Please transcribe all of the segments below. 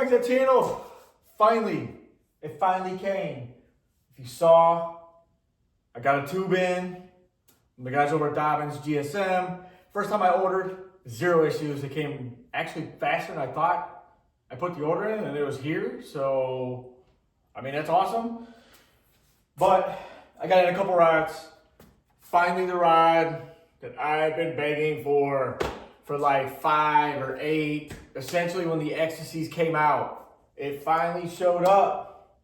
back to the channel. It finally came. If you saw, I got a tube in. The guys over at Dobbins GSM. First time I ordered, zero issues. It came actually faster than I thought. I put the order in and it was here. So, I mean, that's awesome. But I got in a couple rides. Finally the ride that I've been begging for like 5 or 8. Essentially when the Ecstasies came out, it finally showed up.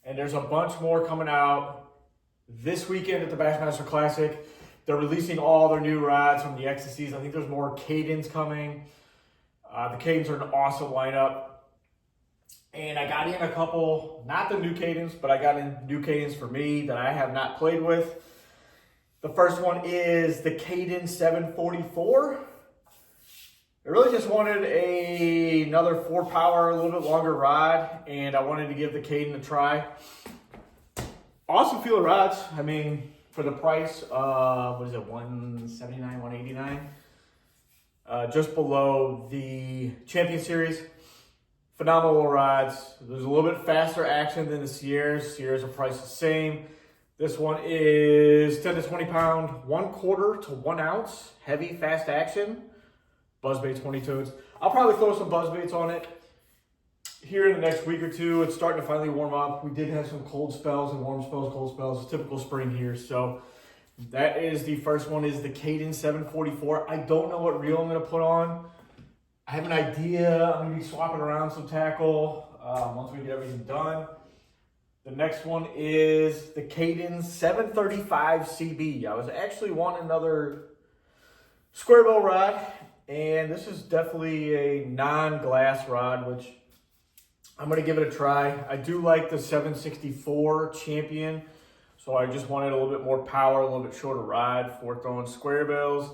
And there's a bunch more coming out this weekend at the Bassmaster Classic. They're releasing all their new rides from the Ecstasies. I think there's more Cadens coming. The Cadens are an awesome lineup. And I got in a couple, not the new Cadens, but I got in new Cadens for me that I have not played with. The first one is the Kaden 744. I really just wanted another 4-power, a little bit longer rod, and I wanted to give the Kaden a try. Awesome feel of rods. I mean, for the price of, what is it, $179, $189? Just below the Champion Series. Phenomenal rods. There's a little bit faster action than the Sierras. Sierras are priced the same. This one is 10 to 20 pound, 1/4 to 1 ounce, heavy, fast action. Buzzbait 22s. I'll probably throw some buzzbaits on it here in the next week or two. It's starting to finally warm up. We did have some cold spells and warm spells, cold spells. Typical spring here. So that is the first one, is the Kaden 744. I don't know what reel I'm going to put on. I have an idea. I'm going to be swapping around some tackle once we get everything done. The next one is the Kaden 735 CB. I was actually wanting another square bow rod, and this is definitely a non-glass rod, which I'm going to give it a try. I do like the 764 Champion, so I just wanted a little bit more power, a little bit shorter rod for throwing square bills.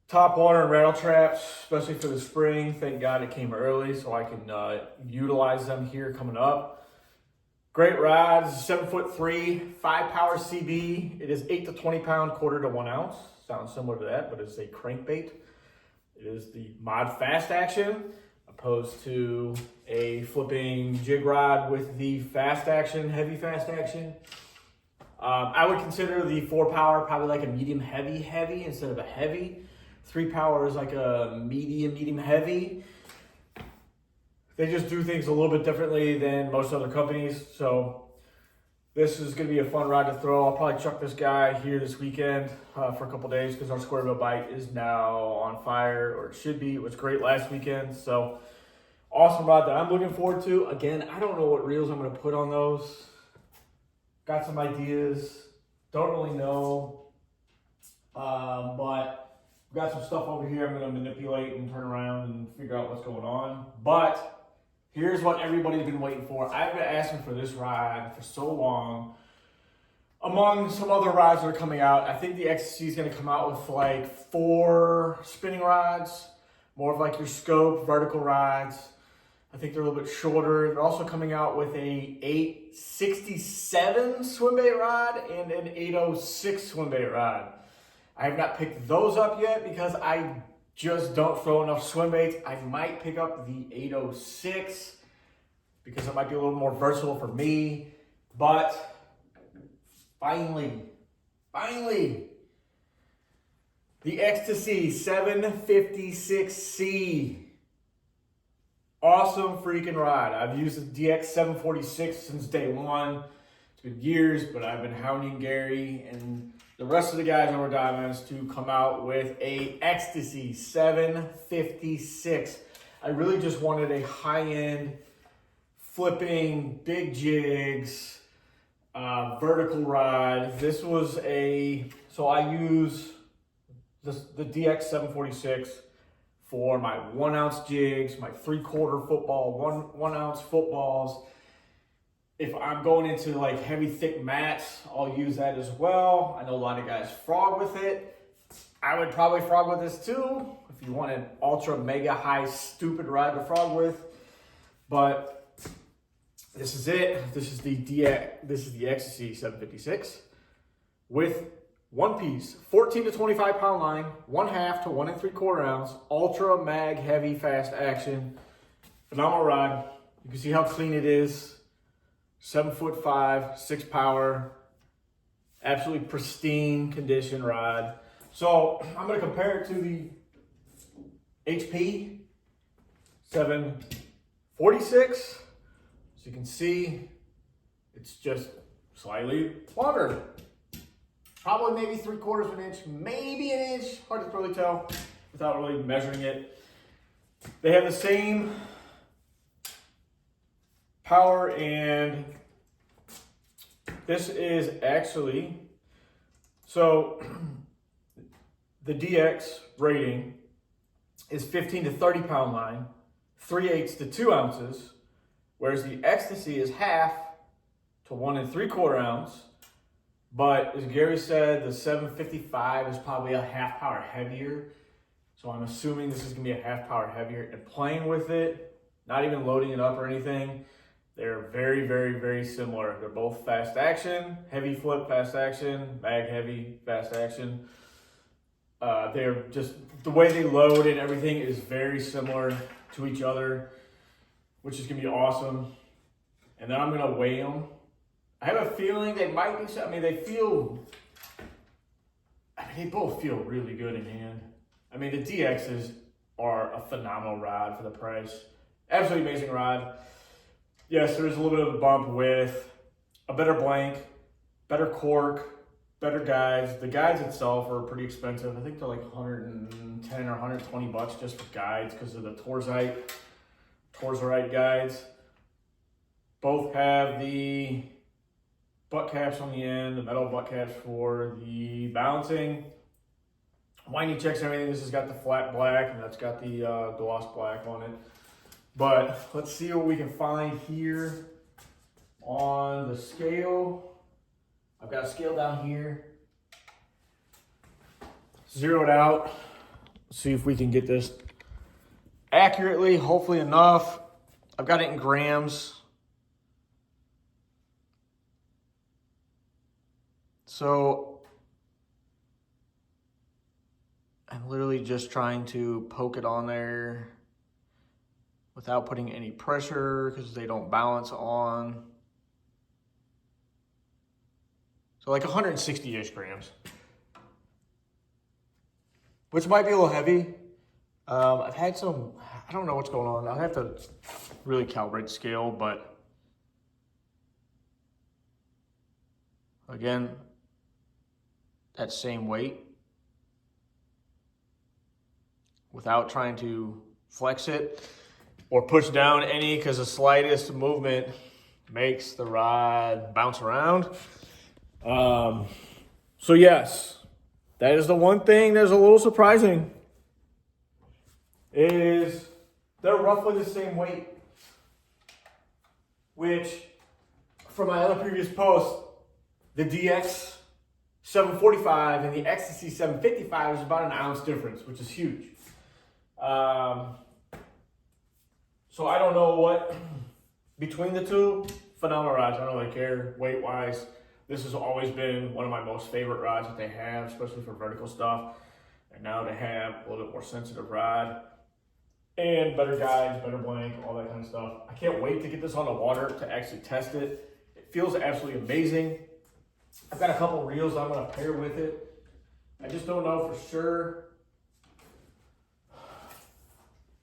Top water and rattle traps, especially for the spring. Thank God it came early so I can utilize them here coming up. Great rods, 7'3", 5-power CB. It is 8 to 20 pound, 1/4 to 1 ounce. Sounds similar to that, but it's a crankbait. It is the mod fast action, opposed to a flipping jig rod with the fast action, heavy fast action. I would consider the 4-power probably like a medium heavy instead of a heavy. 3-power is like a medium heavy. They just do things a little bit differently than most other companies. So this is going to be a fun rod to throw. I'll probably chuck this guy here this weekend for a couple days because our square bill bite is now on fire, or it should be. It was great last weekend. So awesome rod that I'm looking forward to. Again, I don't know what reels I'm going to put on those. Got some ideas. Don't really know. But we've got some stuff over here I'm going to manipulate and turn around and figure out what's going on. But here's what everybody's been waiting for. I've been asking for this rod for so long. Among some other rods that are coming out, I think the Ecstasy is going to come out with like 4 spinning rods, more of like your scope vertical rods. I think they're a little bit shorter. They're also coming out with a 867 swimbait rod and an 806 swimbait rod. I have not picked those up yet because I just don't throw enough swim baits. I might pick up the 806 because it might be a little more versatile for me. But finally, the Ecstasy 756C. Awesome freaking rod. I've used the DX 746 since day one. It's been years, but I've been hounding Gary and the rest of the guys over Diamonds to come out with a Ecstasy 756. I really just wanted a high-end, flipping, big jigs, vertical rod. This was so I use the DX 746 for my 1 ounce jigs, my 3/4 football, 1 ounce footballs. If I'm going into like heavy, thick mats, I'll use that as well. I know a lot of guys frog with it. I would probably frog with this too, if you want an ultra mega high stupid rod to frog with. But this is it. This is the Ecstasy 756 with one piece, 14 to 25 pound line, 1/2 to 1 3/4 ounce, ultra mag heavy fast action. Phenomenal rod. You can see how clean it is. 7'5", 6 power. Absolutely pristine condition rod. So I'm going to compare it to the HP 746. So you can see it's just slightly longer. Probably maybe 3/4 of an inch, maybe an inch. Hard to really tell without really measuring it. They have the same power, and this is actually, so the DX rating is 15 to 30 pound line, 3/8 to 2 ounces, whereas the Ecstasy is half to 1 3/4 ounce. But as Gary said, the 755 is probably a half power heavier. So I'm assuming this is gonna be a half power heavier. And playing with it, not even loading it up or anything, they're very, very, very similar. They're both fast action, heavy flip, fast action, bag heavy, fast action. They're just, the way they load and everything is very similar to each other, which is gonna be awesome. And then I'm gonna weigh them. I have a feeling they might be, I mean, they both feel really good in hand. I mean, the DXs are a phenomenal rod for the price. Absolutely amazing rod. Yes, there's a little bit of a bump with a better blank, better cork, better guides. The guides itself are pretty expensive. I think they're like 110 or 120 bucks just for guides because of the Torzite guides. Both have the butt caps on the end, the metal butt caps for the balancing. Winding checks and everything. This has got the flat black and that's got the gloss black on it. But let's see what we can find here on the scale. I've got a scale down here. Zeroed out. Let's see if we can get this accurately, hopefully enough. I've got it in grams. So I'm literally just trying to poke it on there without putting any pressure because they don't balance on. So like 160-ish grams, which might be a little heavy. I've had some, I don't know what's going on. I'll have to really calibrate the scale, but again, that same weight without trying to flex it or push down any, because the slightest movement makes the rod bounce around. So yes, that is the one thing that's a little surprising, is they're roughly the same weight, which from my other previous post, the DX 745 and the Ecstasy 755 is about an ounce difference, which is huge. So I don't know what, between the two, phenomenal rods. I don't really care weight-wise. This has always been one of my most favorite rods that they have, especially for vertical stuff. And now to have a little bit more sensitive rod and better guides, better blank, all that kind of stuff. I can't wait to get this on the water to actually test it. It feels absolutely amazing. I've got a couple reels I'm going to pair with it. I just don't know for sure.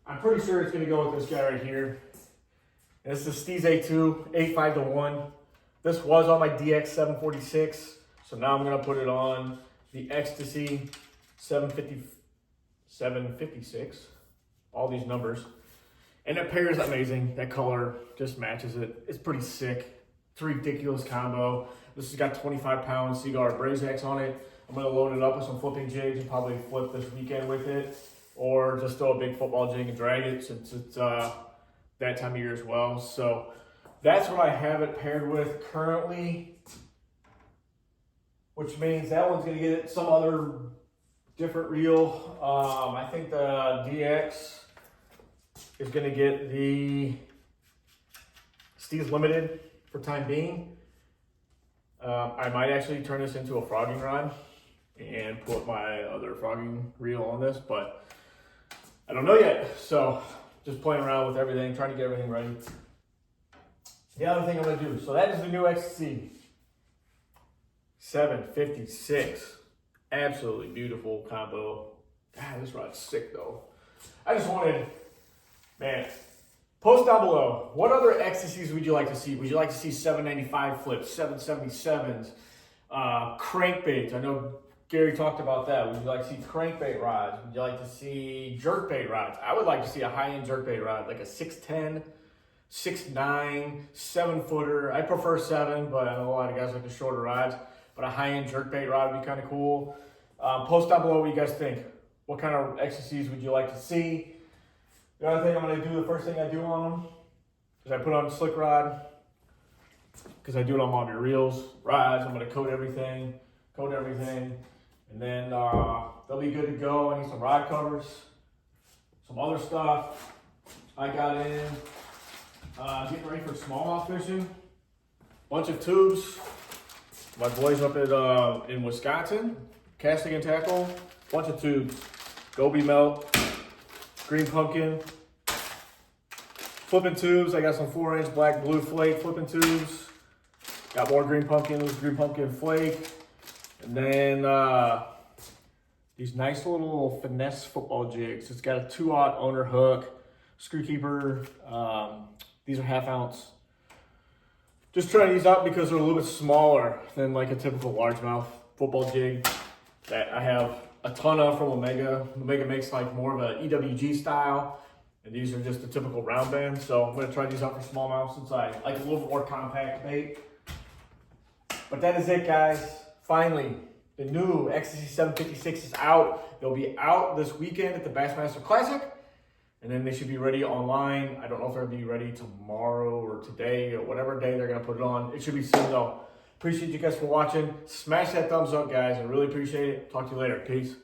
I'm pretty sure it's going to go with this guy right here. And this is the Xtasy 2 8.5 to 1. This was on my DX 746, so now I'm going to put it on the Ecstasy 756. All these numbers. And it pairs amazing. That color just matches it. It's pretty sick. It's a ridiculous combo. This has got 25-pound Seaguar Brazax on it. I'm going to load it up with some flipping jigs and probably flip this weekend with it. Or just throw a big football jig and drag it, since it's that time of year as well. So that's what I have it paired with currently, which means that one's going to get some other different reel. I think the DX is going to get the Steve's Limited for time being. I might actually turn this into a frogging rod and put my other frogging reel on this, but I don't know yet. So just playing around with everything, trying to get everything ready. The other thing I'm going to do, so that is the new Ecstasy 756. Absolutely beautiful combo. God, this rod's sick though. I just wanted, man, post down below, what other Ecstasies would you like to see? Would you like to see 795 flips, 777s, crankbaits? I know Gary talked about that. Would you like to see crankbait rods? Would you like to see jerkbait rods? I would like to see a high-end jerkbait rod, like a 6'10", 6'9", 7-footer. I prefer 7, but I know a lot of guys like the shorter rods. But a high-end jerkbait rod would be kind of cool. Post down below what you guys think. What kind of Ecstasies would you like to see? The other thing I'm going to do, the first thing I do on them, is I put on slick rod, because I do it on all my reels, rods. I'm going to coat everything, and then they'll be good to go. I need some rod covers, some other stuff I got in. Getting ready for smallmouth fishing. Bunch of tubes. My boys up at in Wisconsin, casting and tackle. Bunch of tubes. Goby melt, green pumpkin, flipping tubes. I got some 4-inch black blue flake flipping tubes. Got more green pumpkin, this green pumpkin flake. And then these nice little finesse football jigs. It's got a 2/0 owner hook, screw keeper. These are 1/2 ounce. Just trying these out because they're a little bit smaller than like a typical largemouth football jig that I have a ton of from Omega. Omega makes like more of a EWG style, and these are just a typical round band. So I'm gonna try these out for smallmouth since I like a little bit more compact bait. But that is it, guys. Finally, the new Ecstasy 756 is out. They'll be out this weekend at the Bassmaster Classic, and then they should be ready online. I don't know if they'll be ready tomorrow or today or whatever day they're gonna put it on. It should be soon though. Appreciate you guys for watching. Smash that thumbs up, guys. I really appreciate it. Talk to you later. Peace.